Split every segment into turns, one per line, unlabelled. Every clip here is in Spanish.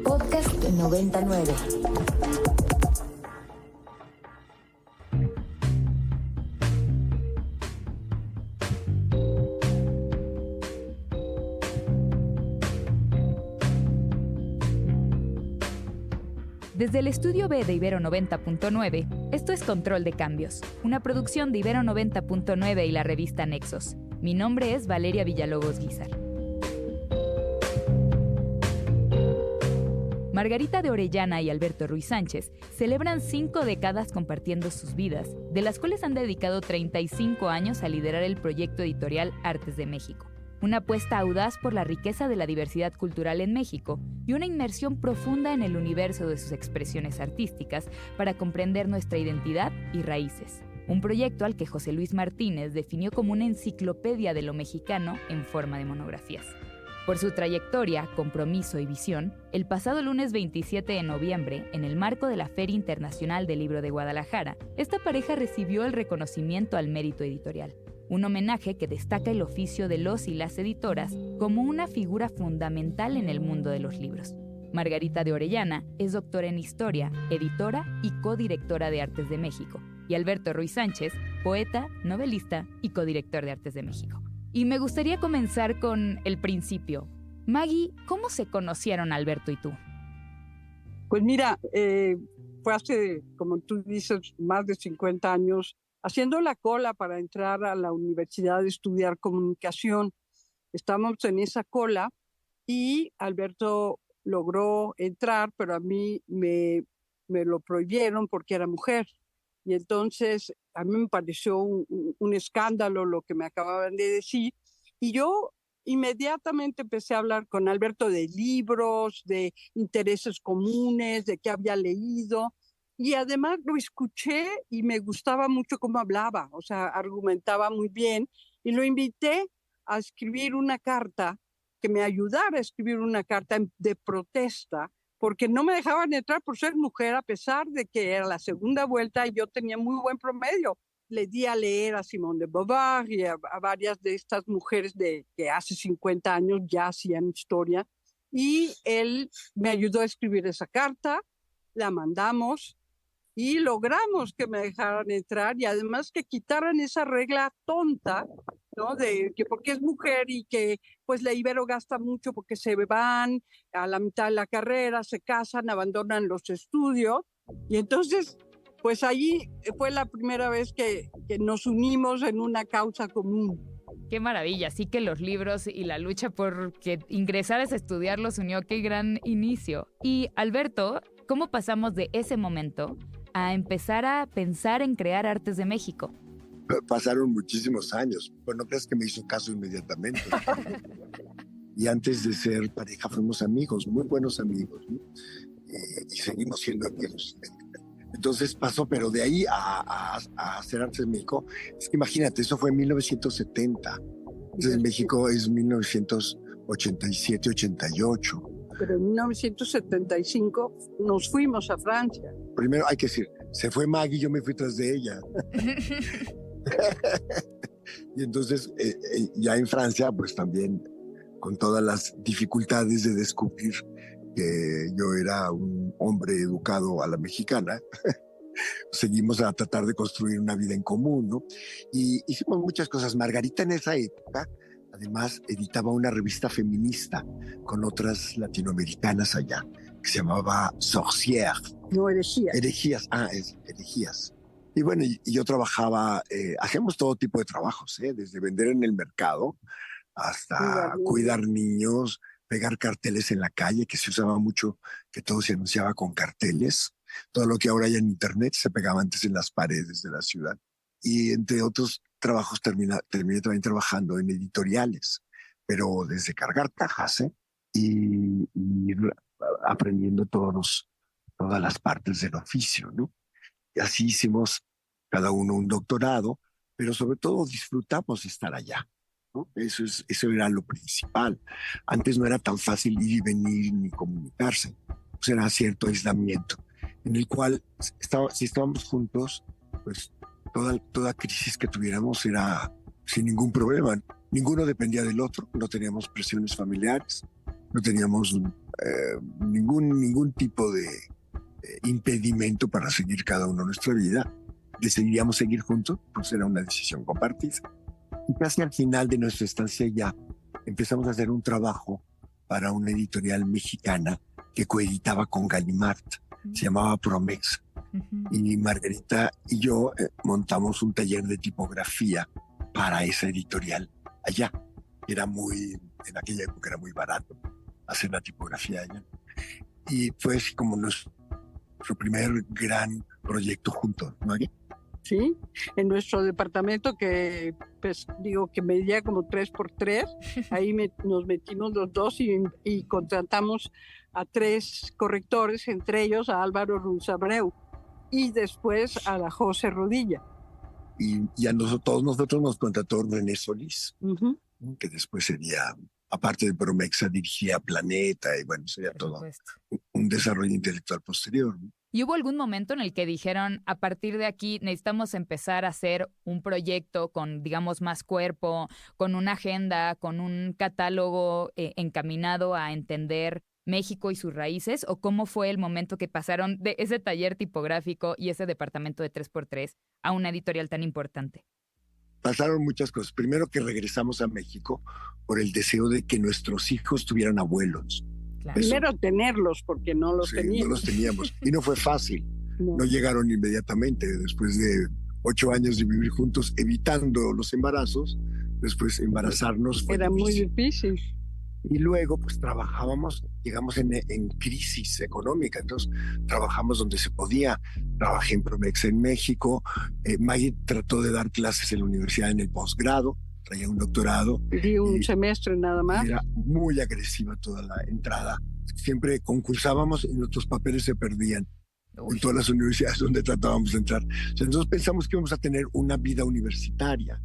Podcast 99.
Desde el estudio B de Ibero 90.9, esto es Control de Cambios, una producción de Ibero 90.9 y la revista Nexos. Mi nombre es Valeria Villalobos Guízar. Margarita de Orellana y Alberto Ruiz Sánchez celebran 5 décadas compartiendo sus vidas, de las cuales han dedicado 35 años a liderar el proyecto editorial Artes de México. Una apuesta audaz por la riqueza de la diversidad cultural en México y una inmersión profunda en el universo de sus expresiones artísticas para comprender nuestra identidad y raíces. Un proyecto al que José Luis Martínez definió como una enciclopedia de lo mexicano en forma de monografías. Por su trayectoria, compromiso y visión, el pasado lunes 27 de noviembre, en el marco de la Feria Internacional del Libro de Guadalajara, esta pareja recibió el reconocimiento al mérito editorial. Un homenaje que destaca el oficio de los y las editoras como una figura fundamental en el mundo de los libros. Margarita de Orellana es doctora en Historia, editora y codirectora de Artes de México. Y Alberto Ruiz Sánchez, poeta, novelista y codirector de Artes de México. Y me gustaría comenzar con el principio. Maggie, ¿cómo se conocieron Alberto y tú?
Pues mira, fue hace, como tú dices, más de 50 años, haciendo la cola para entrar a la universidad a estudiar comunicación. Estamos en esa cola y Alberto logró entrar, pero a mí me lo prohibieron porque era mujer. Y entonces a mí me pareció un escándalo lo que me acababan de decir. Y yo inmediatamente empecé a hablar con Alberto de libros, de intereses comunes, de qué había leído. Y además lo escuché y me gustaba mucho cómo hablaba, o sea, argumentaba muy bien. Y lo invité a escribir una carta, que me ayudara a escribir una carta de protesta, porque no me dejaban entrar por ser mujer, a pesar de que era la segunda vuelta y yo tenía muy buen promedio. Le di a leer a Simone de Beauvoir y a varias de estas mujeres que hace 50 años ya hacían historia. Y él me ayudó a escribir esa carta, la mandamos y logramos que me dejaran entrar y además que quitaran esa regla tonta, ¿no? De que porque es mujer y que pues la Ibero gasta mucho porque se van a la mitad de la carrera, se casan, abandonan los estudios. Y entonces, pues allí fue la primera vez que nos unimos en una causa común.
¡Qué maravilla! Sí que los libros y la lucha por que ingresaras a estudiar los unió. ¡Qué gran inicio! Y Alberto, ¿cómo pasamos de ese momento a empezar a pensar en crear Artes de México?
Pasaron muchísimos años. Bueno, no crees que me hizo caso inmediatamente. Y antes de ser pareja fuimos amigos, muy buenos amigos, ¿no? Y seguimos siendo amigos. Entonces pasó, pero de ahí a hacer Artes de México, es que imagínate, eso fue en 1970. Entonces en México es 1987, 88.
Pero en 1975 nos fuimos a Francia.
Primero hay que decir, se fue Maggie y yo me fui tras de ella. Y entonces ya en Francia, pues también con todas las dificultades de descubrir que yo era un hombre educado a la mexicana, seguimos a tratar de construir una vida en común, ¿no? Y hicimos muchas cosas. Margarita en esa época, además, editaba una revista feminista con otras latinoamericanas allá, que se llamaba Sorcières.
No, herejías.
Herejías. Y bueno, y yo trabajaba, hacíamos todo tipo de trabajos, desde vender en el mercado hasta cuidar niños, pegar carteles en la calle, que se usaba mucho, que todo se anunciaba con carteles. Todo lo que ahora hay en internet se pegaba antes en las paredes de la ciudad. Y entre otros trabajos terminé también trabajando en editoriales, pero desde cargar cajas, y ir aprendiendo todas las partes del oficio, ¿no? Y así hicimos cada uno un doctorado, pero sobre todo disfrutamos estar allá, ¿no? Eso era lo principal. Antes no era tan fácil ir y venir ni comunicarse. Pues era cierto aislamiento, en el cual si estábamos juntos, pues toda crisis que tuviéramos era sin ningún problema. Ninguno dependía del otro, no teníamos presiones familiares, no teníamos ningún tipo de impedimento para seguir cada uno nuestra vida. Decidíamos seguir juntos, pues era una decisión compartida. Y casi al final de nuestra estancia ya empezamos a hacer un trabajo para una editorial mexicana que coeditaba con Gallimard, se llamaba Promex. Y Margarita y yo montamos un taller de tipografía para esa editorial allá. En aquella época era muy barato hacer la tipografía allá. Y fue así como nuestro primer gran proyecto juntos, ¿no?
Sí, en nuestro departamento que, pues, digo que medía como 3x3, ahí nos metimos los dos y contratamos a 3 correctores, entre ellos a Álvaro Ruiz Abreu y después a la José Rodilla.
Y a todos nosotros nos contrató René Solís, que después sería, aparte de Promexa, dirigía Planeta y bueno, sería todo un desarrollo intelectual posterior, ¿no?
¿Y hubo algún momento en el que dijeron, a partir de aquí necesitamos empezar a hacer un proyecto con, digamos, más cuerpo, con una agenda, con un catálogo encaminado a entender México y sus raíces? ¿O cómo fue el momento que pasaron de ese taller tipográfico y ese departamento de 3x3 a una editorial tan importante?
Pasaron muchas cosas. Primero, que regresamos a México por el deseo de que nuestros hijos tuvieran abuelos.
Claro.
Primero tenerlos, porque no los teníamos.
No los teníamos. Y no fue fácil. No llegaron inmediatamente. Después de 8 años de vivir juntos, evitando los embarazos, después embarazarnos fue
Era muy difícil.
Y luego, pues llegamos en crisis económica, entonces trabajamos donde se podía. Trabajé en Promex en México. Maggie trató de dar clases en la universidad en el posgrado, traía un doctorado.
Di un semestre nada más.
Era muy agresiva toda la entrada. Siempre concursábamos y nuestros papeles se perdían. Uy. En todas las universidades donde tratábamos de entrar. O sea, entonces pensamos que íbamos a tener una vida universitaria.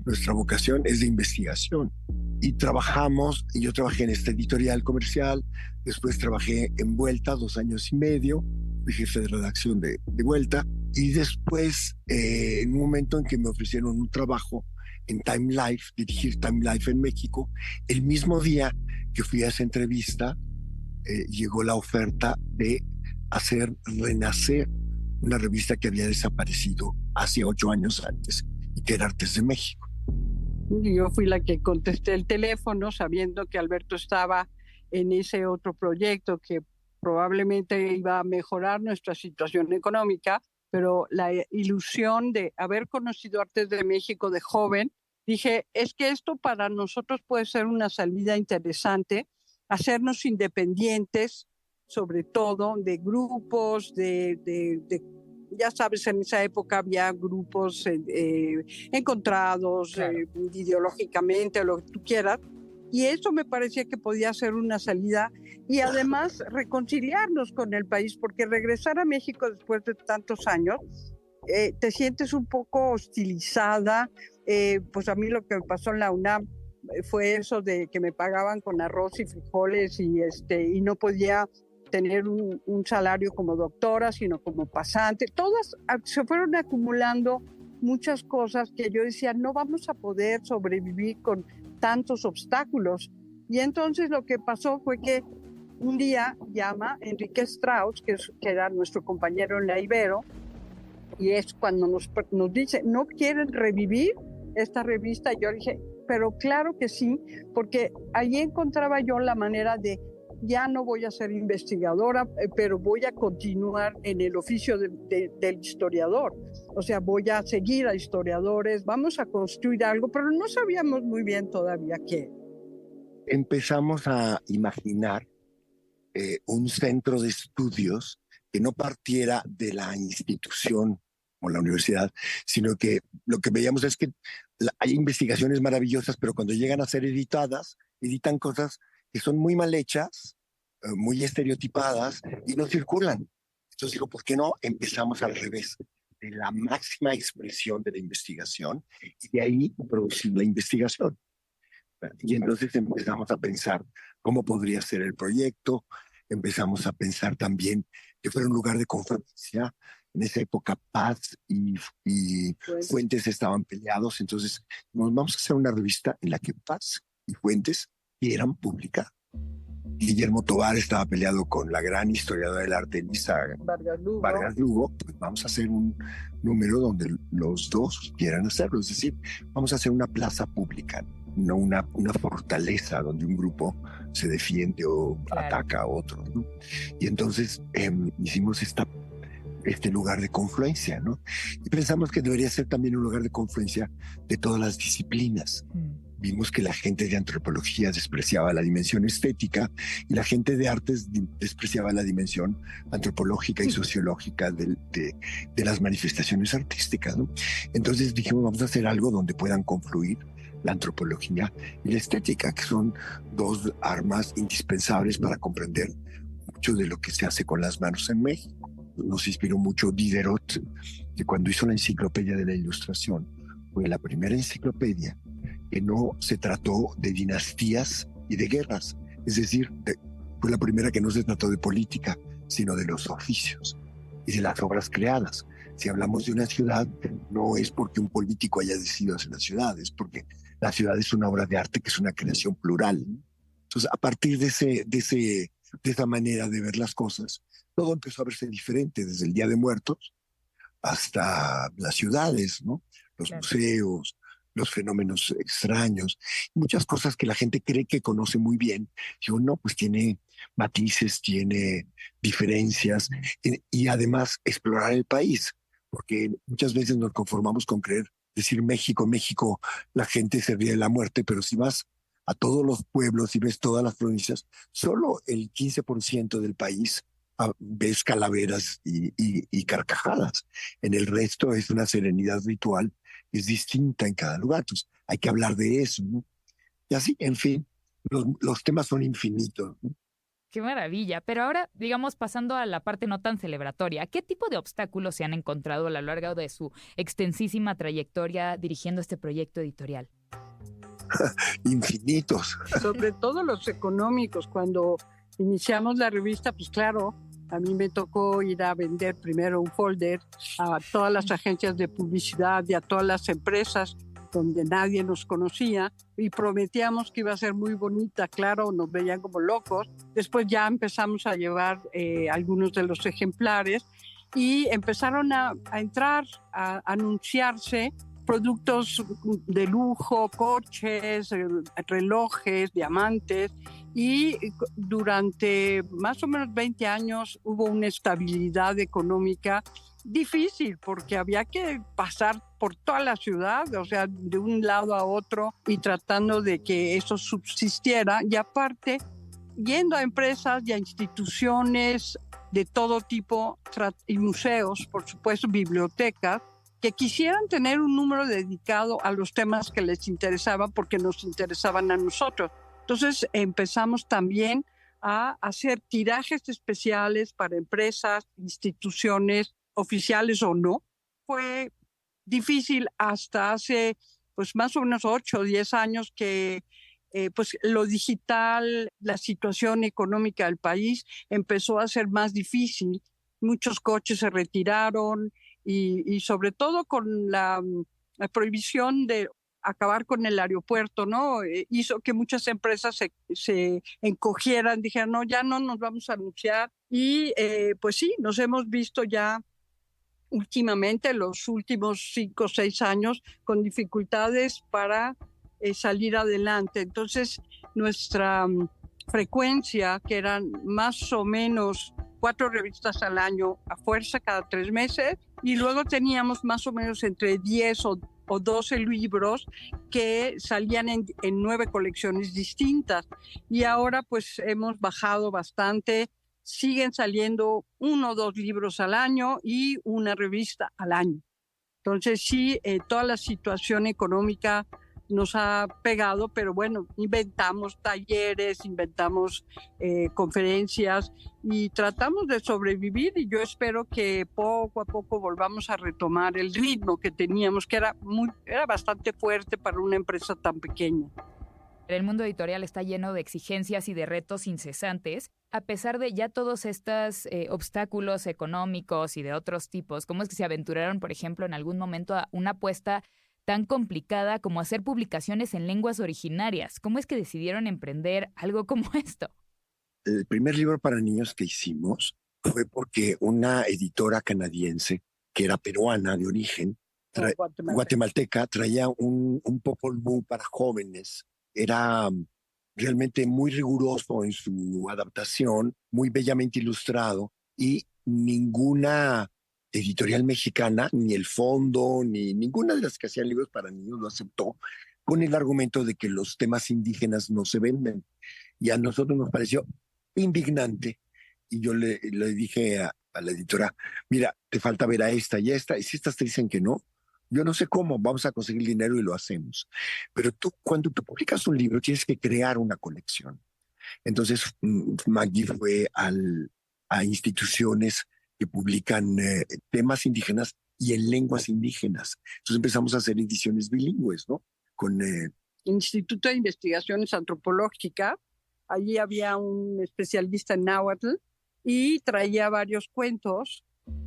Nuestra vocación es de investigación. Y yo trabajé en esta editorial comercial, después trabajé en Vuelta 2 años y medio, fui jefe de redacción de Vuelta, y después, en un momento en que me ofrecieron un trabajo en Time Life, dirigir Time Life en México, el mismo día que fui a esa entrevista, llegó la oferta de hacer renacer una revista que había desaparecido hace 8 años antes, y que era Artes de México.
Yo fui la que contesté el teléfono sabiendo que Alberto estaba en ese otro proyecto que probablemente iba a mejorar nuestra situación económica, pero la ilusión de haber conocido Artes de México de joven, dije, es que esto para nosotros puede ser una salida interesante, hacernos independientes, sobre todo de grupos, ya sabes, en esa época había grupos encontrados, claro, ideológicamente, o lo que tú quieras, y eso me parecía que podía ser una salida y además reconciliarnos con el país, porque regresar a México después de tantos años, te sientes un poco hostilizada. Pues a mí lo que me pasó en la UNAM fue eso de que me pagaban con arroz y frijoles y no podía tener un salario como doctora, sino como pasante. Todas se fueron acumulando muchas cosas que yo decía, no vamos a poder sobrevivir con tantos obstáculos. Y entonces lo que pasó fue que un día llama Enrique Strauss, que era nuestro compañero en la Ibero, y es cuando nos dice, ¿no quieren revivir esta revista? Y yo dije, pero claro que sí, porque allí encontraba yo la manera de, ya no voy a ser investigadora, pero voy a continuar en el oficio del historiador. O sea, voy a seguir a historiadores, vamos a construir algo, pero no sabíamos muy bien todavía qué.
Empezamos a imaginar un centro de estudios que no partiera de la institución o la universidad, sino que lo que veíamos es que hay investigaciones maravillosas, pero cuando llegan a ser editadas, editan cosas que son muy mal hechas, muy estereotipadas y no circulan. Entonces digo, ¿por qué no empezamos al revés? De la máxima expresión de la investigación y de ahí producir la investigación. Y entonces empezamos a pensar cómo podría ser el proyecto, empezamos a pensar también que fuera un lugar de conferencia. En esa época Paz y Fuentes estaban peleados, entonces vamos a hacer una revista en la que Paz y Fuentes quieran publicar. Guillermo Tovar estaba peleado con la gran historiadora del arte Elisa Vargas Lugo, pues vamos a hacer un número donde los dos quieran hacerlo. Es decir, vamos a hacer una plaza pública, no una fortaleza donde un grupo se defiende o ataca a otro, ¿no? Y entonces hicimos este lugar de confluencia, ¿no? Y pensamos que debería ser también un lugar de confluencia de todas las disciplinas. Vimos que la gente de antropología despreciaba la dimensión estética y la gente de artes despreciaba la dimensión antropológica y sociológica de las manifestaciones artísticas, ¿no? Entonces dijimos, vamos a hacer algo donde puedan confluir la antropología y la estética, que son dos armas indispensables para comprender mucho de lo que se hace con las manos en México. Nos inspiró mucho Diderot, que cuando hizo la Enciclopedia de la Ilustración, fue la primera enciclopedia que no se trató de dinastías y de guerras. Es decir, fue la primera que no se trató de política, sino de los oficios y de las obras creadas. Si hablamos de una ciudad, no es porque un político haya decidido hacer la ciudad, es porque la ciudad es una obra de arte que es una creación plural. Entonces, a partir de esa manera de ver las cosas, todo empezó a verse diferente, desde el Día de Muertos hasta las ciudades, ¿no? Los museos, los fenómenos extraños, muchas cosas que la gente cree que conoce muy bien. Digo, no, pues tiene matices, tiene diferencias, y además explorar el país, porque muchas veces nos conformamos con decir México, la gente se ríe de la muerte, pero si vas a todos los pueblos y ves todas las provincias, solo el 15% del país ves calaveras y carcajadas. En el resto es una serenidad ritual, es distinta en cada lugar. Entonces hay que hablar de eso, ¿no? Y así, en fin, los temas son infinitos, ¿no?
Qué maravilla. Pero ahora, digamos, pasando a la parte no tan celebratoria, ¿qué tipo de obstáculos se han encontrado a lo largo de su extensísima trayectoria dirigiendo este proyecto editorial?
Infinitos.
Sobre todo los económicos. Cuando iniciamos la revista, pues claro, a mí me tocó ir a vender primero un folder a todas las agencias de publicidad y a todas las empresas donde nadie nos conocía y prometíamos que iba a ser muy bonita. Claro, nos veían como locos. Después ya empezamos a llevar algunos de los ejemplares y empezaron a entrar, a anunciarse productos de lujo, coches, relojes, diamantes, y durante más o menos 20 años hubo una estabilidad económica difícil porque había que pasar por toda la ciudad, o sea, de un lado a otro y tratando de que eso subsistiera, y aparte yendo a empresas y a instituciones de todo tipo y museos, por supuesto, bibliotecas, que quisieran tener un número dedicado a los temas que les interesaban porque nos interesaban a nosotros. Entonces empezamos también a hacer tirajes especiales para empresas, instituciones oficiales o no. Fue difícil hasta hace pues más o menos 8 o 10 años que pues lo digital, la situación económica del país empezó a ser más difícil. Muchos coches se retiraron y sobre todo con la prohibición de acabar con el aeropuerto, ¿no? Hizo que muchas empresas se encogieran, dijeron, no, ya no nos vamos a anunciar. Y pues sí, nos hemos visto ya últimamente, los últimos 5 o 6 años, con dificultades para salir adelante. Entonces, nuestra frecuencia, que eran más o menos 4 revistas al año, a fuerza cada 3 meses, y luego teníamos más o menos entre 10 o 12 libros que salían en 9 colecciones distintas. Y ahora pues hemos bajado bastante, siguen saliendo 1 o 2 libros al año y una revista al año. Entonces sí, toda la situación económica nos ha pegado, pero bueno, inventamos talleres, inventamos conferencias y tratamos de sobrevivir, y yo espero que poco a poco volvamos a retomar el ritmo que teníamos, que era bastante fuerte para una empresa tan pequeña.
El mundo editorial está lleno de exigencias y de retos incesantes. A pesar de ya todos estos obstáculos económicos y de otros tipos, ¿cómo es que se aventuraron, por ejemplo, en algún momento a una apuesta tan complicada como hacer publicaciones en lenguas originarias? ¿Cómo es que decidieron emprender algo como esto?
el primer libro para niños que hicimos fue porque una editora canadiense, que era peruana de origen, guatemalteca, traía un Popol Vuh para jóvenes. Era realmente muy riguroso en su adaptación, muy bellamente ilustrado, y ninguna editorial mexicana, ni el Fondo, ni ninguna de las que hacían libros para niños lo aceptó, con el argumento de que los temas indígenas no se venden. Y a nosotros nos pareció indignante. Y yo le dije a la editora, mira, te falta ver a esta y a esta, y si estas te dicen que no, yo no sé cómo, vamos a conseguir dinero y lo hacemos. Pero tú, cuando tú publicas un libro, tienes que crear una colección. Entonces, Maggie fue a instituciones que publican temas indígenas y en lenguas indígenas. Entonces empezamos a hacer ediciones bilingües, ¿no? Con
Instituto de Investigaciones Antropológicas. Allí había un especialista en náhuatl y traía varios cuentos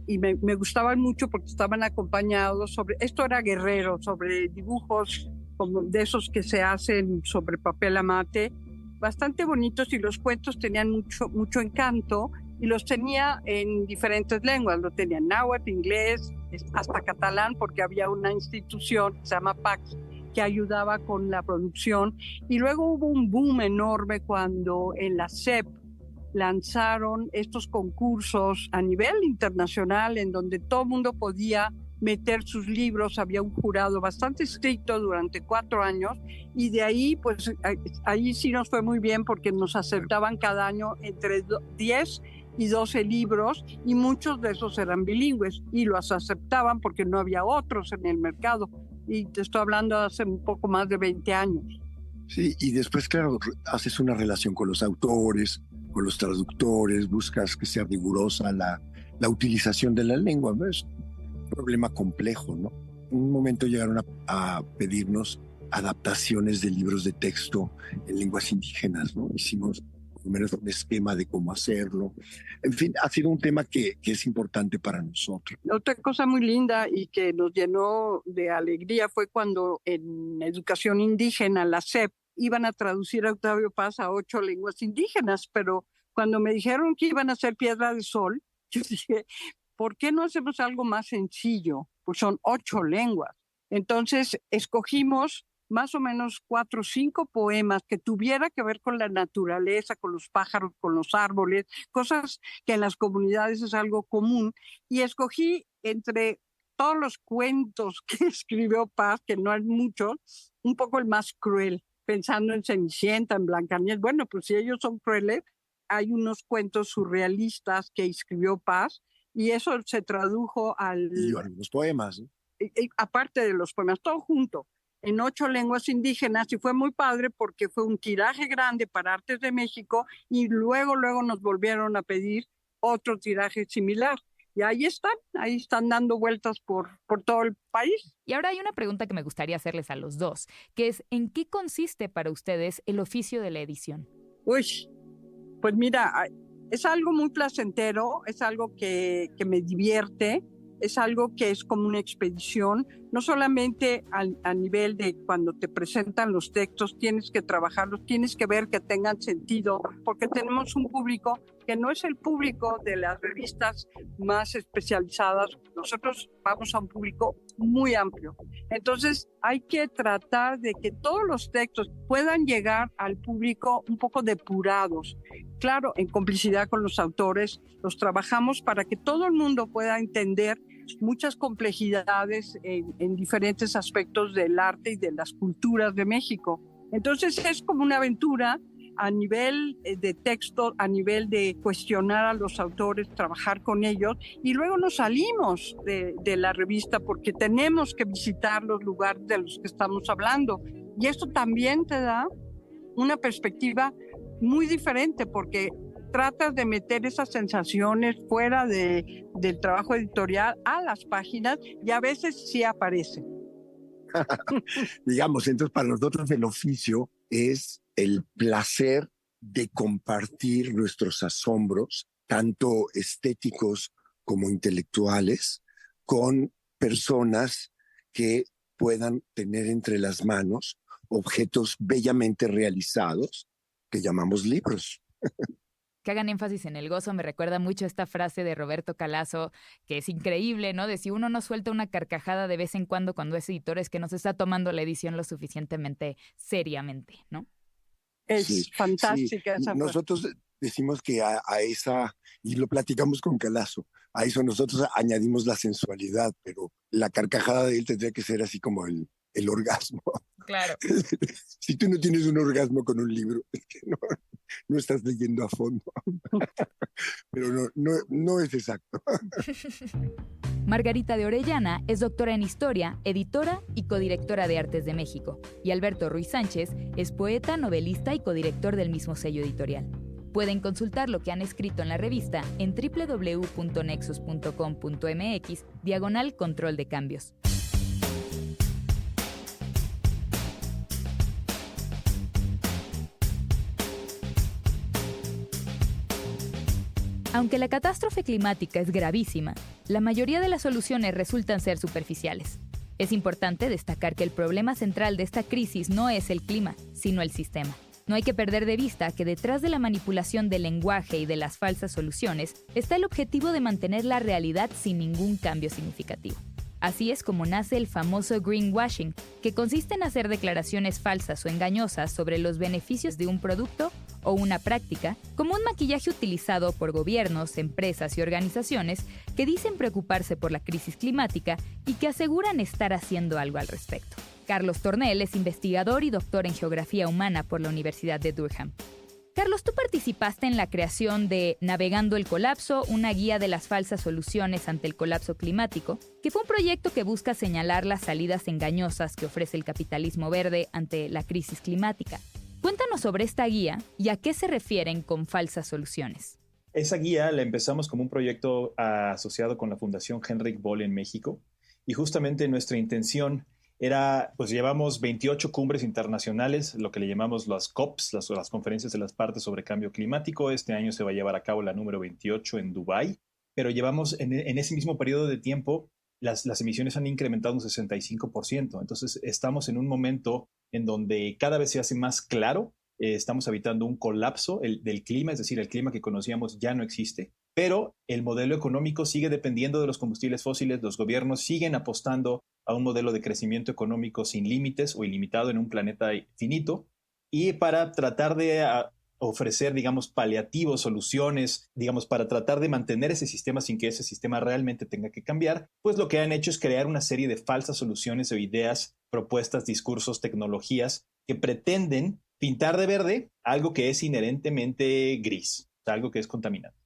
y me gustaban mucho porque estaban acompañados esto era Guerrero, sobre dibujos como de esos que se hacen sobre papel amate, bastante bonitos, y los cuentos tenían mucho encanto, y los tenía en diferentes lenguas, lo tenía en náhuatl, inglés, hasta catalán, porque había una institución que se llama PAX que ayudaba con la producción. Y luego hubo un boom enorme cuando en la SEP lanzaron estos concursos a nivel internacional en donde todo el mundo podía meter sus libros. Había un jurado bastante estricto durante 4 años, y de ahí pues ahí sí nos fue muy bien porque nos aceptaban cada año entre 10 y 12 libros, y muchos de esos eran bilingües y los aceptaban porque no había otros en el mercado, y te estoy hablando hace un poco más de 20 años.
Sí, y después, claro, haces una relación con los autores, con los traductores, buscas que sea rigurosa la utilización de la lengua, ¿no? Es un problema complejo, ¿no? En un momento llegaron a pedirnos adaptaciones de libros de texto en lenguas indígenas, ¿no? Hicimos por lo menos un esquema de cómo hacerlo. En fin, ha sido un tema que es importante para nosotros.
Otra cosa muy linda y que nos llenó de alegría fue cuando en educación indígena, la SEP, iban a traducir a Octavio Paz a 8 lenguas indígenas, pero cuando me dijeron que iban a hacer Piedra de Sol, yo dije, ¿por qué no hacemos algo más sencillo? Pues son 8 lenguas. Entonces escogimos más o menos 4 o 5 poemas que tuviera que ver con la naturaleza, con los pájaros, con los árboles, cosas que en las comunidades es algo común, y escogí entre todos los cuentos que escribió Paz, que no es mucho, un poco el más cruel, pensando en Cenicienta, en Blancanieves. Bueno, pues si ellos son crueles, hay unos cuentos surrealistas que escribió Paz, y eso se tradujo
Y algunos poemas, ¿no?
Aparte de los poemas, todo junto, en 8 lenguas indígenas, y fue muy padre porque fue un tiraje grande para Artes de México, y luego nos volvieron a pedir otro tiraje similar. Y ahí están dando vueltas por todo el país.
Y ahora hay una pregunta que me gustaría hacerles a los dos, que es, ¿en qué consiste para ustedes el oficio de la edición?
Uy, pues mira, es algo muy placentero, es algo que me divierte, es algo que es como una expedición, no solamente a nivel de cuando te presentan los textos, tienes que trabajarlos, tienes que ver que tengan sentido, porque tenemos un público que no es el público de las revistas más especializadas. Nosotros vamos a un público muy amplio. Entonces hay que tratar de que todos los textos puedan llegar al público un poco depurados. Claro, en complicidad con los autores, los trabajamos para que todo el mundo pueda entender muchas complejidades en diferentes aspectos del arte y de las culturas de México. Entonces es como una aventura a nivel de texto, a nivel de cuestionar a los autores, trabajar con ellos, y luego nos salimos de la revista porque tenemos que visitar los lugares de los que estamos hablando. Y esto también te da una perspectiva muy diferente porque tratas de meter esas sensaciones fuera del trabajo editorial a las páginas, y a veces sí aparecen.
Digamos, entonces para nosotros el oficio es el placer de compartir nuestros asombros, tanto estéticos como intelectuales, con personas que puedan tener entre las manos objetos bellamente realizados que llamamos libros.
que hagan énfasis en el gozo me recuerda mucho esta frase de Roberto Calazo, que es increíble, ¿no? De si uno no suelta una carcajada de vez en cuando es editor, es que no se está tomando la edición lo suficientemente seriamente, ¿no?
Es fantástica esa frase.
Nosotros decimos que a esa, y lo platicamos con Calazo, a eso nosotros añadimos la sensualidad, pero la carcajada de él tendría que ser así como el orgasmo.
Claro.
Si tú no tienes un orgasmo con un libro, es que no estás leyendo a fondo. Pero no es exacto.
Margarita de Orellana es doctora en Historia, editora y codirectora de Artes de México. Y Alberto Ruiz Sánchez es poeta, novelista y codirector del mismo sello editorial. Pueden consultar lo que han escrito en la revista en www.nexus.com.mx/control de cambios. Aunque la catástrofe climática es gravísima, la mayoría de las soluciones resultan ser superficiales. Es importante destacar que el problema central de esta crisis no es el clima, sino el sistema. No hay que perder de vista que detrás de la manipulación del lenguaje y de las falsas soluciones está el objetivo de mantener la realidad sin ningún cambio significativo. Así es como nace el famoso greenwashing, que consiste en hacer declaraciones falsas o engañosas sobre los beneficios de un producto o una práctica, como un maquillaje utilizado por gobiernos, empresas y organizaciones que dicen preocuparse por la crisis climática y que aseguran estar haciendo algo al respecto. Carlos Tornel es investigador y doctor en Geografía Humana por la Universidad de Durham. Carlos, tú participaste en la creación de Navegando el Colapso, una guía de las falsas soluciones ante el colapso climático, que fue un proyecto que busca señalar las salidas engañosas que ofrece el capitalismo verde ante la crisis climática. Cuéntanos sobre esta guía y a qué se refieren con falsas soluciones.
Esa guía la empezamos como un proyecto asociado con la Fundación Henrik Boll en México, y justamente nuestra intención era, pues llevamos 28 cumbres internacionales, lo que le llamamos las COPs, las conferencias de las partes sobre cambio climático. Este año se va a llevar a cabo la número 28 en Dubái, pero llevamos en ese mismo periodo de tiempo, las emisiones han incrementado un 65%. Entonces estamos en un momento en donde cada vez se hace más claro, estamos habitando un colapso del clima, es decir, el clima que conocíamos ya no existe. Pero el modelo económico sigue dependiendo de los combustibles fósiles, los gobiernos siguen apostando a un modelo de crecimiento económico sin límites o ilimitado en un planeta finito, y para tratar de ofrecer, digamos, paliativos, soluciones, digamos, para tratar de mantener ese sistema sin que ese sistema realmente tenga que cambiar, pues lo que han hecho es crear una serie de falsas soluciones o ideas, propuestas, discursos, tecnologías que pretenden pintar de verde algo que es inherentemente gris, algo que es contaminante.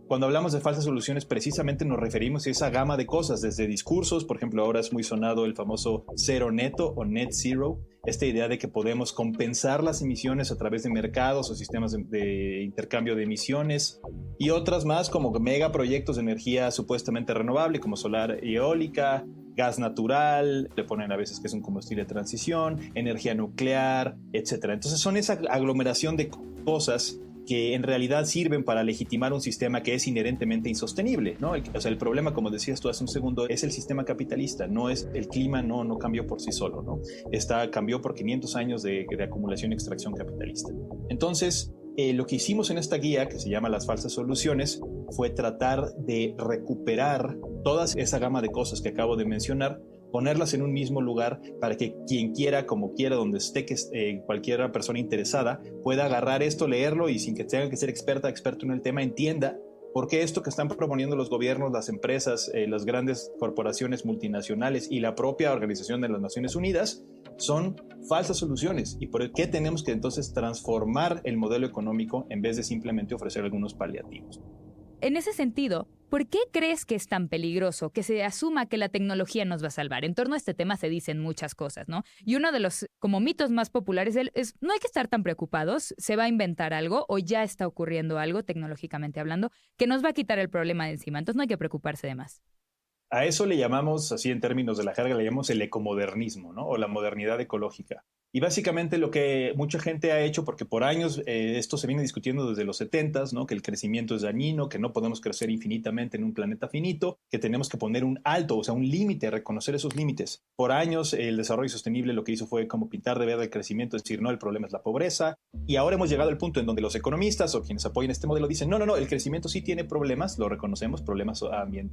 Cuando hablamos de falsas soluciones, precisamente nos referimos a esa gama de cosas, desde discursos, por ejemplo, ahora es muy sonado el famoso cero neto o net zero, esta idea de que podemos compensar las emisiones a través de mercados o sistemas de intercambio de emisiones, y otras más como megaproyectos de energía supuestamente renovable, como solar y eólica, gas natural, le ponen a veces que es un combustible de transición, energía nuclear, etc. Entonces son esa aglomeración de cosas que en realidad sirven para legitimar un sistema que es inherentemente insostenible, ¿no? O sea, el problema, como decías tú hace un segundo, es el sistema capitalista, no es el clima, no cambió por sí solo, ¿no? Cambió por 500 años de acumulación y extracción capitalista. Entonces, lo que hicimos en esta guía, que se llama Las Falsas Soluciones, fue tratar de recuperar toda esa gama de cosas que acabo de mencionar, ponerlas en un mismo lugar para que quien quiera, como quiera, donde esté, cualquier persona interesada, pueda agarrar esto, leerlo y sin que tenga que ser experto en el tema, entienda por qué esto que están proponiendo los gobiernos, las empresas, las grandes corporaciones multinacionales y la propia Organización de las Naciones Unidas son falsas soluciones, y por qué tenemos que entonces transformar el modelo económico en vez de simplemente ofrecer algunos paliativos.
En ese sentido, ¿por qué crees que es tan peligroso que se asuma que la tecnología nos va a salvar? En torno a este tema se dicen muchas cosas, ¿no? Y uno de los como mitos más populares es no hay que estar tan preocupados, se va a inventar algo o ya está ocurriendo algo, tecnológicamente hablando, que nos va a quitar el problema de encima. Entonces no hay que preocuparse de más.
A eso le llamamos, así en términos de la jerga, le llamamos el ecomodernismo, ¿no? O la modernidad ecológica. Y básicamente lo que mucha gente ha hecho, porque por años esto se viene discutiendo desde los 70s, ¿no? Que el crecimiento es dañino, que no podemos crecer infinitamente en un planeta finito, que tenemos que poner un alto, o sea, un límite, reconocer esos límites. Por años el desarrollo sostenible lo que hizo fue como pintar de verde el crecimiento, es decir, no, el problema es la pobreza. Y ahora hemos llegado al punto en donde los economistas o quienes apoyan este modelo dicen, no, el crecimiento sí tiene problemas, lo reconocemos, problemas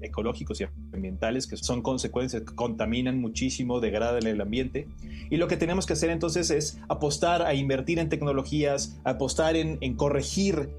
ecológicos y ambientales que son consecuencias, que contaminan muchísimo, degradan el ambiente. Y lo que tenemos que hacer entonces es apostar a invertir en tecnologías, apostar en corregir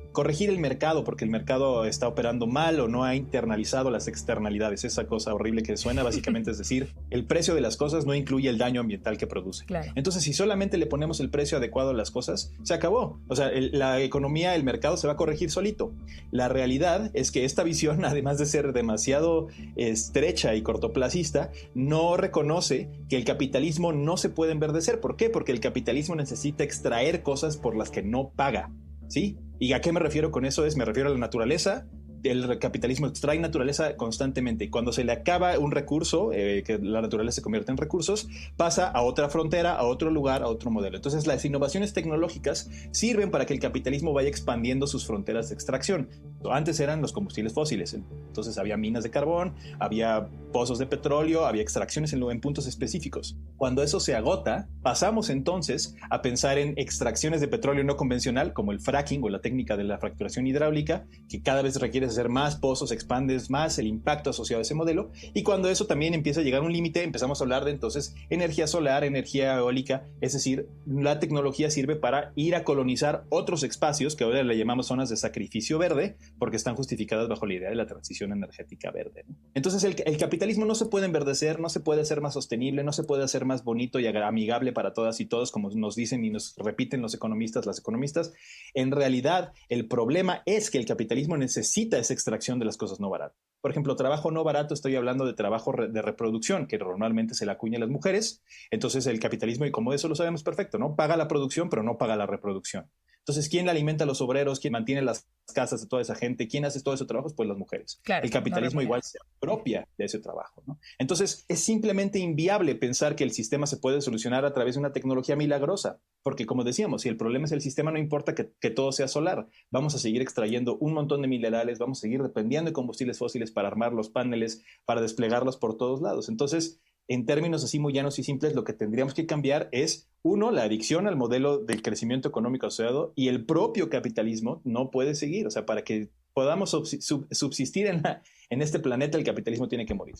el mercado, porque el mercado está operando mal o no ha internalizado las externalidades. Esa cosa horrible que suena básicamente es decir, el precio de las cosas no incluye el daño ambiental que produce.
Claro.
Entonces, si solamente le ponemos el precio adecuado a las cosas, se acabó. O sea, la economía, el mercado se va a corregir solito. La realidad es que esta visión, además de ser demasiado estrecha y cortoplacista, no reconoce que el capitalismo no se puede enverdecer. ¿Por qué? Porque el capitalismo necesita extraer cosas por las que no paga, ¿sí? ¿Y a qué me refiero con eso? Me refiero a la naturaleza. El capitalismo extrae naturaleza constantemente y cuando se le acaba un recurso, que la naturaleza se convierte en recursos, pasa a otra frontera, a otro lugar, a otro modelo. Entonces las innovaciones tecnológicas sirven para que el capitalismo vaya expandiendo sus fronteras de extracción. Antes eran los combustibles fósiles, entonces había minas de carbón, había pozos de petróleo, había extracciones en puntos específicos. Cuando eso se agota, pasamos entonces a pensar en extracciones de petróleo no convencional, como el fracking o la técnica de la fracturación hidráulica, que cada vez requiere hacer más pozos, expandes más el impacto asociado a ese modelo. Y cuando eso también empieza a llegar a un límite, empezamos a hablar de entonces energía solar, energía eólica, es decir, la tecnología sirve para ir a colonizar otros espacios que ahora le llamamos zonas de sacrificio verde, porque están justificadas bajo la idea de la transición energética verde, ¿no? Entonces el capitalismo no se puede enverdecer, no se puede hacer más sostenible, no se puede hacer más bonito y amigable para todas y todos, como nos dicen y nos repiten los economistas, las economistas. En realidad, el problema es que el capitalismo necesita esa extracción de las cosas no baratas. Por ejemplo, trabajo no barato, estoy hablando de trabajo de reproducción, que normalmente se le acuña a las mujeres. Entonces el capitalismo, y como eso lo sabemos perfecto, ¿no? Paga la producción, pero no paga la reproducción. Entonces, ¿quién alimenta a los obreros? ¿Quién mantiene las casas de toda esa gente? ¿Quién hace todo ese trabajo? Pues las mujeres. Claro, el capitalismo igual se apropia de ese trabajo, ¿no? Entonces, es simplemente inviable pensar que el sistema se puede solucionar a través de una tecnología milagrosa. Porque, como decíamos, si el problema es el sistema, no importa que todo sea solar. Vamos a seguir extrayendo un montón de minerales, vamos a seguir dependiendo de combustibles fósiles para armar los paneles, para desplegarlos por todos lados. Entonces, en términos así muy llanos y simples, lo que tendríamos que cambiar es, uno, la adicción al modelo del crecimiento económico asociado, y el propio capitalismo no puede seguir. O sea, para que podamos subsistir en este planeta, el capitalismo tiene que morir.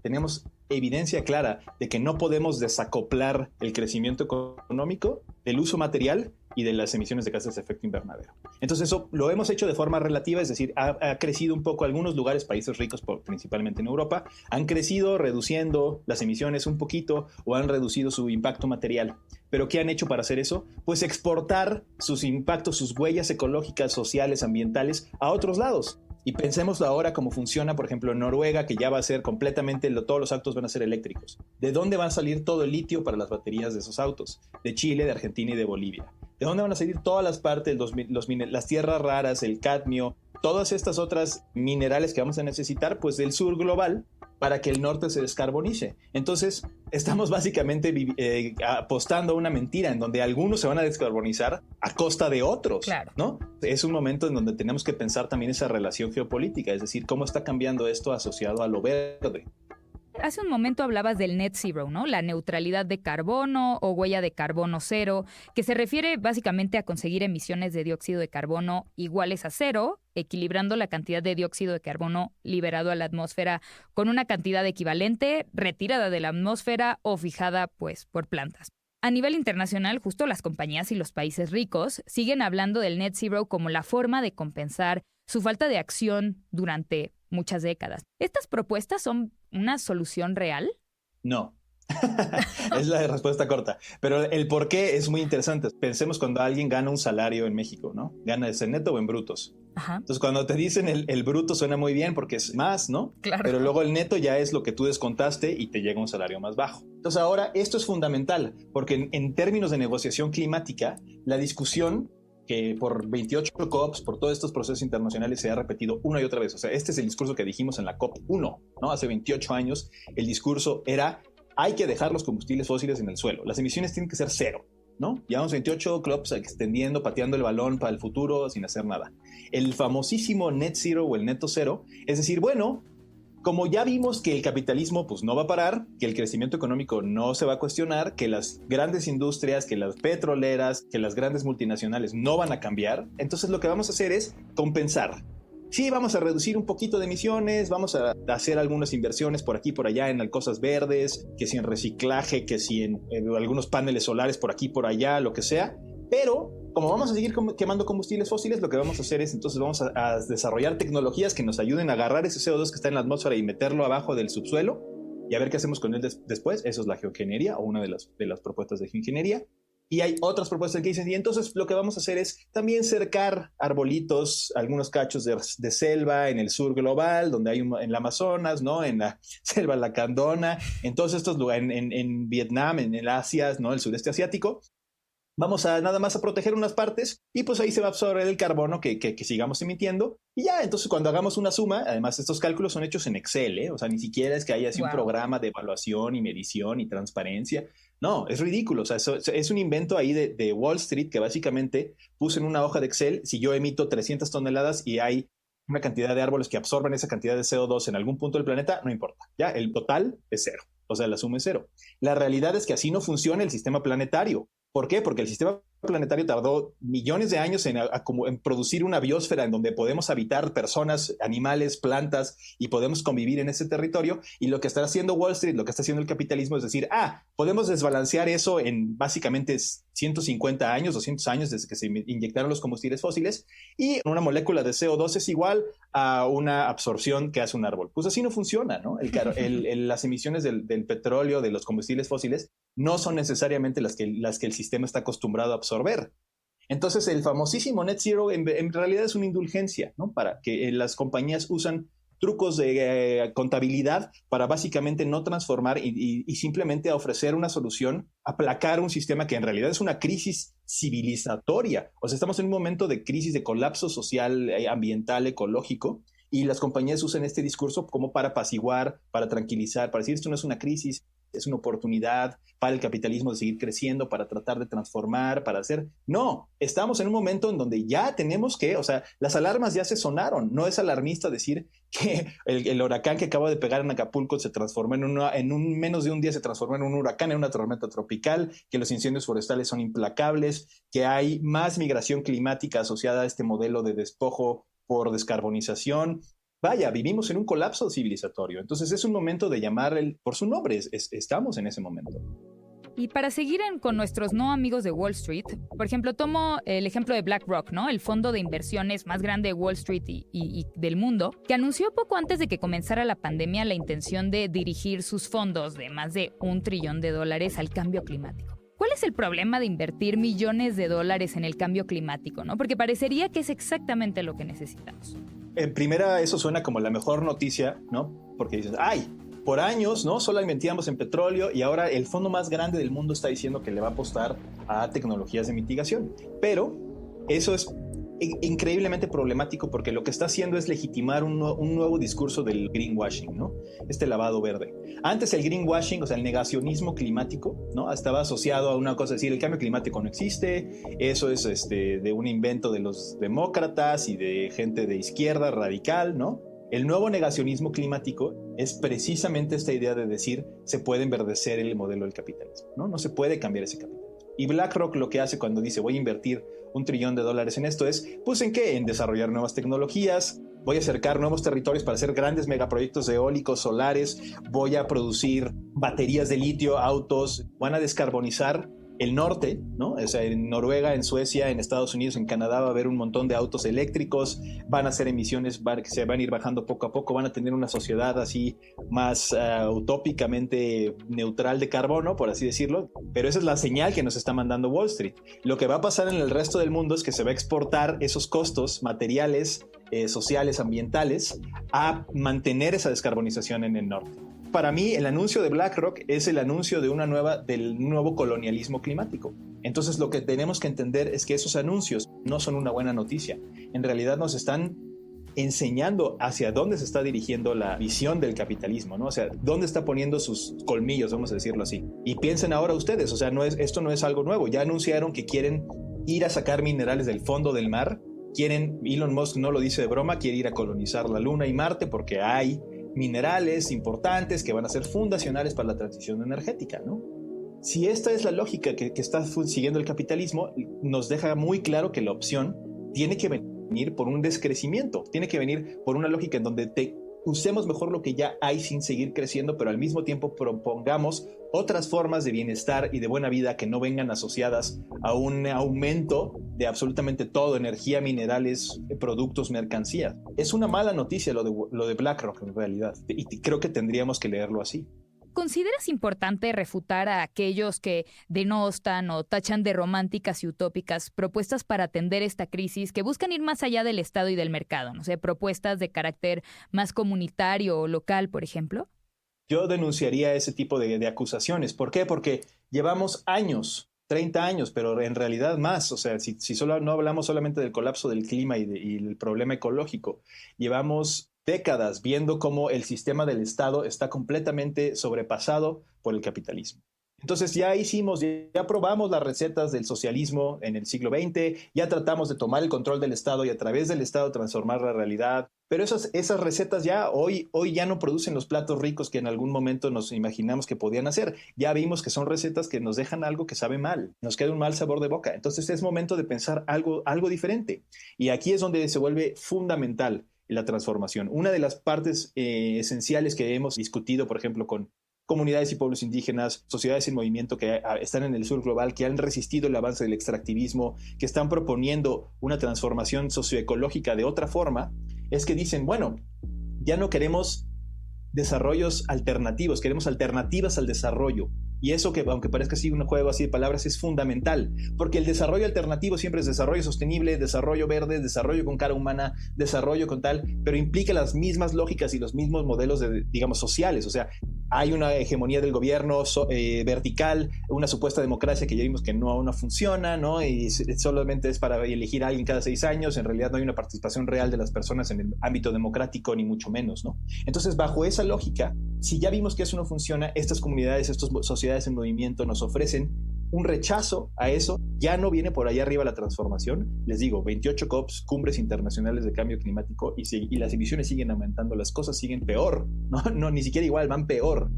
Tenemos evidencia clara de que no podemos desacoplar el crecimiento económico del uso material y de las emisiones de gases de efecto invernadero. Entonces eso lo hemos hecho de forma relativa, es decir, ha crecido un poco algunos lugares, países ricos, principalmente en Europa, han crecido reduciendo las emisiones un poquito o han reducido su impacto material. ¿Pero qué han hecho para hacer eso? Pues exportar sus impactos, sus huellas ecológicas, sociales, ambientales a otros lados. Y pensemos ahora cómo funciona, por ejemplo, en Noruega, que ya va a ser completamente, todos los autos van a ser eléctricos. ¿De dónde va a salir todo el litio para las baterías de esos autos? De Chile, de Argentina y de Bolivia. ¿De dónde van a salir todas las partes, las tierras raras, el cadmio, todas estas otras minerales que vamos a necesitar? Pues del sur global, para que el norte se descarbonice. Entonces, estamos básicamente apostando a una mentira en donde algunos se van a descarbonizar a costa de otros, claro, ¿no? Es un momento en donde tenemos que pensar también esa relación geopolítica, es decir, cómo está cambiando esto asociado a lo verde.
Hace un momento hablabas del net zero, ¿no? La neutralidad de carbono o huella de carbono cero, que se refiere básicamente a conseguir emisiones de dióxido de carbono iguales a cero, equilibrando la cantidad de dióxido de carbono liberado a la atmósfera con una cantidad equivalente retirada de la atmósfera o fijada, pues, por plantas. A nivel internacional, justo las compañías y los países ricos siguen hablando del net zero como la forma de compensar su falta de acción durante muchas décadas. ¿Estas propuestas son una solución real?
No. Es la respuesta corta. Pero el por qué es muy interesante. Pensemos cuando alguien gana un salario en México, ¿no? ¿Gana ese neto o en brutos? Ajá. Entonces, cuando te dicen el bruto suena muy bien porque es más, ¿no? Claro. Pero luego el neto ya es lo que tú descontaste y te llega un salario más bajo. Entonces, ahora esto es fundamental porque en términos de negociación climática, la discusión que por 28 COPs, por todos estos procesos internacionales se ha repetido una y otra vez. O sea, este es el discurso que dijimos en la COP1, ¿no? Hace 28 años el discurso era: hay que dejar los combustibles fósiles en el suelo. Las emisiones tienen que ser cero. ¿no? Llevamos 28 clubs extendiendo, pateando el balón para el futuro sin hacer nada. El famosísimo net zero o el neto cero, es decir, bueno, como ya vimos que el capitalismo pues no va a parar, que el crecimiento económico no se va a cuestionar, que las grandes industrias, que las petroleras, que las grandes multinacionales no van a cambiar, entonces lo que vamos a hacer es compensar. Sí, vamos a reducir un poquito de emisiones, vamos a hacer algunas inversiones por aquí y por allá en cosas verdes, que si en reciclaje, que si en algunos paneles solares por aquí y por allá, lo que sea, pero como vamos a seguir quemando combustibles fósiles, lo que vamos a hacer es entonces vamos a desarrollar tecnologías que nos ayuden a agarrar ese CO2 que está en la atmósfera y meterlo abajo del subsuelo y a ver qué hacemos con él después. Eso es la geoingeniería o una de las propuestas de geoingeniería. Y hay otras propuestas que dicen, y entonces lo que vamos a hacer es también cercar arbolitos, algunos cachos de selva en el sur global, donde hay en el Amazonas, ¿no? En la selva lacandona, en todos estos lugares, en Vietnam, en el Asia, ¿no? El sureste asiático. Vamos a nada más a proteger unas partes y pues ahí se va a absorber el carbono que sigamos emitiendo y ya, entonces cuando hagamos una suma, además estos cálculos son hechos en Excel, ¿eh? O sea, ni siquiera es que haya así un programa de evaluación y medición y transparencia. No, es ridículo, o sea, es un invento ahí de Wall Street que básicamente puso en una hoja de Excel, si yo emito 300 toneladas y hay una cantidad de árboles que absorben esa cantidad de CO2 en algún punto del planeta, no importa, ya, el total es cero, o sea, la suma es cero. La realidad es que así no funciona el sistema planetario. ¿Por qué? Porque el sistema planetario tardó millones de años en producir una biosfera en donde podemos habitar personas, animales, plantas y podemos convivir en ese territorio. Y lo que está haciendo Wall Street, lo que está haciendo el capitalismo es decir, podemos desbalancear eso en básicamente 150 años, 200 años desde que se inyectaron los combustibles fósiles y una molécula de CO2 es igual a una absorción que hace un árbol. Pues así no funciona, ¿no? Las emisiones del petróleo, de los combustibles fósiles, no son necesariamente las que el sistema está acostumbrado a absorber. Entonces, el famosísimo net zero en realidad es una indulgencia, ¿no? Para que las compañías usan trucos de contabilidad para básicamente no transformar y simplemente ofrecer una solución, aplacar un sistema que en realidad es una crisis civilizatoria. O sea, estamos en un momento de crisis, de colapso social, ambiental, ecológico, y las compañías usan este discurso como para apaciguar, para tranquilizar, para decir esto no es una crisis, es una oportunidad para el capitalismo de seguir creciendo, para tratar de transformar, para hacer... No, estamos en un momento en donde ya tenemos que, o sea, las alarmas ya se sonaron. No es alarmista decir que el huracán que acaba de pegar en Acapulco se transformó en menos de un día se transformó en un huracán, en una tormenta tropical, que los incendios forestales son implacables, que hay más migración climática asociada a este modelo de despojo por descarbonización. Vaya, vivimos en un colapso civilizatorio. Entonces es un momento de llamar por su nombre. Estamos en ese momento.
Y para seguir con nuestros no amigos de Wall Street, por ejemplo, tomo el ejemplo de BlackRock, ¿no? El fondo de inversiones más grande de Wall Street y del mundo, que anunció poco antes de que comenzara la pandemia la intención de dirigir sus fondos de más de $1 trillón al cambio climático. ¿Cuál es el problema de invertir millones de dólares en el cambio climático, ¿no? Porque parecería que es exactamente lo que necesitamos.
En primera, eso suena como la mejor noticia, ¿no? Porque dices, por años, ¿no? Solo invertíamos en petróleo y ahora el fondo más grande del mundo está diciendo que le va a apostar a tecnologías de mitigación. Pero eso es increíblemente problemático porque lo que está haciendo es legitimar un nuevo discurso del greenwashing, ¿no? Este lavado verde. Antes el greenwashing, o sea, el negacionismo climático, ¿no? Estaba asociado a una cosa, decir, el cambio climático no existe, eso es de un invento de los demócratas y de gente de izquierda radical, ¿no? El nuevo negacionismo climático es precisamente esta idea de decir se puede enverdecer el modelo del capitalismo, ¿no? No se puede cambiar ese capitalismo. Y BlackRock lo que hace cuando dice voy a invertir $1 trillón en esto es, pues ¿en qué? En desarrollar nuevas tecnologías, voy a acercar nuevos territorios para hacer grandes megaproyectos eólicos, solares, voy a producir baterías de litio, autos, van a descarbonizar el norte, ¿no? O sea, en Noruega, en Suecia, en Estados Unidos, en Canadá va a haber un montón de autos eléctricos, van a hacer emisiones que se van a ir bajando poco a poco, van a tener una sociedad así más utópicamente neutral de carbono, por así decirlo, pero esa es la señal que nos está mandando Wall Street. Lo que va a pasar en el resto del mundo es que se va a exportar esos costos materiales, sociales, ambientales, a mantener esa descarbonización en el norte. Para mí, el anuncio de BlackRock es el anuncio del nuevo colonialismo climático. Entonces, lo que tenemos que entender es que esos anuncios no son una buena noticia. En realidad nos están enseñando hacia dónde se está dirigiendo la visión del capitalismo, ¿no? O sea, dónde está poniendo sus colmillos, vamos a decirlo así. Y piensen ahora ustedes, o sea, esto no es algo nuevo. Ya anunciaron que quieren ir a sacar minerales del fondo del mar. Elon Musk no lo dice de broma, quiere ir a colonizar la Luna y Marte porque hay minerales importantes que van a ser fundacionales para la transición energética, ¿no? Si esta es la lógica que está siguiendo el capitalismo, nos deja muy claro que la opción tiene que venir por un descrecimiento, tiene que venir por una lógica en donde usemos mejor lo que ya hay sin seguir creciendo, pero al mismo tiempo propongamos otras formas de bienestar y de buena vida que no vengan asociadas a un aumento de absolutamente todo, energía, minerales, productos, mercancías. Es una mala noticia lo de BlackRock en realidad, y creo que tendríamos que leerlo así.
¿Consideras importante refutar a aquellos que denostan o tachan de románticas y utópicas propuestas para atender esta crisis que buscan ir más allá del Estado y del mercado? No sé, propuestas de carácter más comunitario o local, por ejemplo.
Yo denunciaría ese tipo de acusaciones. ¿Por qué? Porque llevamos años, 30 años, pero en realidad más. O sea, si no hablamos solamente del colapso del clima y el problema ecológico, llevamos décadas viendo cómo el sistema del Estado está completamente sobrepasado por el capitalismo. Entonces ya probamos las recetas del socialismo en el siglo XX, ya tratamos de tomar el control del Estado y a través del Estado transformar la realidad, pero esas recetas ya hoy ya no producen los platos ricos que en algún momento nos imaginamos que podían hacer. Ya vimos que son recetas que nos dejan algo que sabe mal, nos queda un mal sabor de boca. Entonces es momento de pensar algo diferente. Y aquí es donde se vuelve fundamental la transformación. Una de las partes esenciales que hemos discutido, por ejemplo, con comunidades y pueblos indígenas, sociedades en movimiento que están en el sur global, que han resistido el avance del extractivismo, que están proponiendo una transformación socioecológica de otra forma, es que dicen, bueno, ya no queremos desarrollos alternativos, queremos alternativas al desarrollo. Y eso, que aunque parezca así un juego así de palabras, es fundamental, porque el desarrollo alternativo siempre es desarrollo sostenible, desarrollo verde, desarrollo con cara humana, desarrollo con tal, pero implica las mismas lógicas y los mismos modelos digamos, sociales. O sea, hay una hegemonía del gobierno vertical, una supuesta democracia que ya vimos que no funciona, ¿no? Y solamente es para elegir a alguien cada 6 años. En realidad no hay una participación real de las personas en el ámbito democrático, ni mucho menos, ¿no? Entonces, bajo esa lógica, si ya vimos que eso no funciona, estas comunidades, estas sociedades en movimiento nos ofrecen un rechazo a eso. Ya no viene por allá arriba la transformación. Les digo, 28 COPs, cumbres internacionales de cambio climático, y las emisiones siguen aumentando, las cosas siguen peor, no ni siquiera igual, van peor.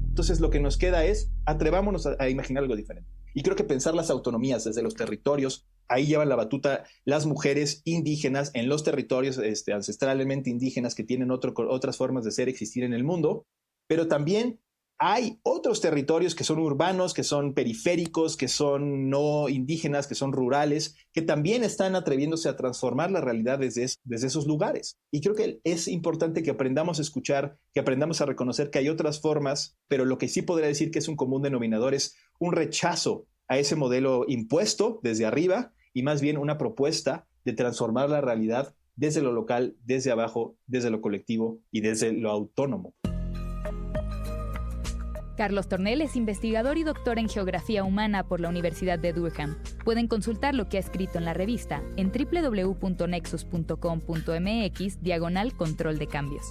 Entonces lo que nos queda es atrevámonos a imaginar algo diferente. Y creo que pensar las autonomías desde los territorios, ahí llevan la batuta las mujeres indígenas en los territorios ancestralmente indígenas que tienen otras formas de ser, existir en el mundo, pero también hay otros territorios que son urbanos, que son periféricos, que son no indígenas, que son rurales, que también están atreviéndose a transformar la realidad desde esos lugares. Y creo que es importante que aprendamos a escuchar, que aprendamos a reconocer que hay otras formas, pero lo que sí podría decir que es un común denominador es un rechazo a ese modelo impuesto desde arriba y más bien una propuesta de transformar la realidad desde lo local, desde abajo, desde lo colectivo y desde lo autónomo.
Carlos Tornel es investigador y doctor en Geografía Humana por la Universidad de Durham. Pueden consultar lo que ha escrito en la revista en www.nexus.com.mx/control de cambios.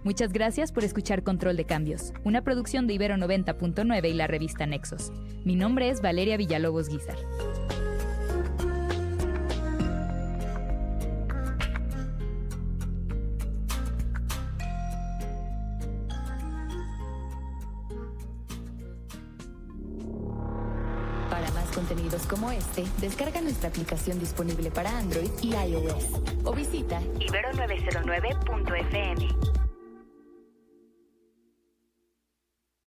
Muchas gracias por escuchar Control de Cambios, una producción de Ibero 90.9 y la revista Nexos. Mi nombre es Valeria Villalobos Guizar.
Contenidos como este, descarga nuestra aplicación disponible para Android y iOS o visita ibero909.fm.